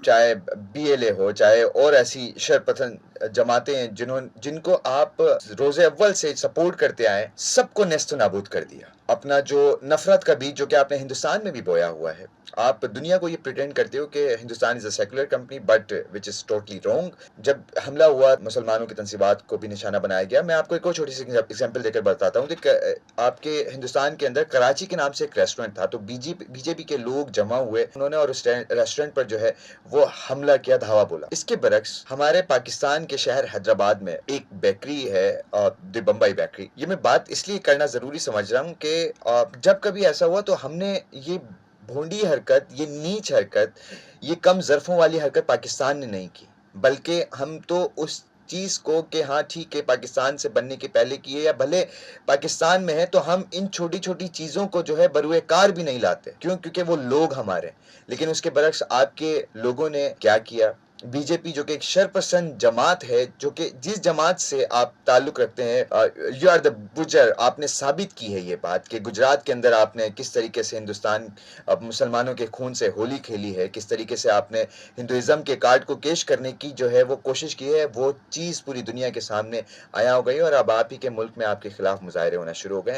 चाहे बीएलए हो, चाहे और ऐसी शरपसंद जमातें हैं जिनको आप रोज़े अव्वल से सपोर्ट करते आए, सबको नेस्तनाबूद कर दिया। अपना जो नफ़रत का बीज जो कि आपने हिंदुस्तान में भी बोया हुआ है, आप दुनिया को ये प्रिटेंड करते हो कि Hindustan is a secular country but which is totally wrong. जब हमला हुआ मुसलमानों की तंसीबात को भी निशाना बनाया गया। मैं आपको एक और छोटी-सी एग्ज़ाम्पल देकर बताता हूँ कि आपके हिंदुस्तान के अंदर कराची के नाम से एक रेस्टोरेंट था, तो बीजेपी के लोग जमा हुए, उन्होंने और उस रेस्टोरेंट पर जो है वो हमला किया, धावा बोला। इसके बरक्स हमारे पाकिस्तान के शहर हैदराबाद में एक बेकरी है, द बम्बई बेकरी। ये मैं बात इसलिए करना ज़रूरी समझ रहा हूँ कि जब कभी ऐसा हुआ तो हमने ये भोंडी हरकत, ये नीच हरकत, ये कम ज़र्फ़ों वाली हरकत पाकिस्तान ने नहीं की, बल्कि हम तो उस चीज़ को कि हाँ ठीक है पाकिस्तान से बनने के पहले की है, या भले पाकिस्तान में है तो हम इन छोटी-छोटी चीज़ों को जो है बरूए कार भी नहीं लाते। क्यों? क्योंकि वो लोग हमारे। लेकिन उसके बरक्स आपके लोगों ने क्या किया? बीजेपी जो कि एक शरपसंद जमात है, जो कि जिस जमात से आप ताल्लुक़ रखते हैं, यू आर द बुचर, आपने साबित की है ये बात कि गुजरात के अंदर आपने किस तरीके से हिंदुस्तान मुसलमानों के खून से होली खेली है, किस तरीके से आपने हिंदुइज़्म के कार्ड को पेश करने की जो है वो कोशिश की है, वो चीज़ पूरी दुनिया के सामने आया हो गई, और अब आप ही के मुल्क में आपके खिलाफ मुज़ाहरे होना शुरू हो गए हैं।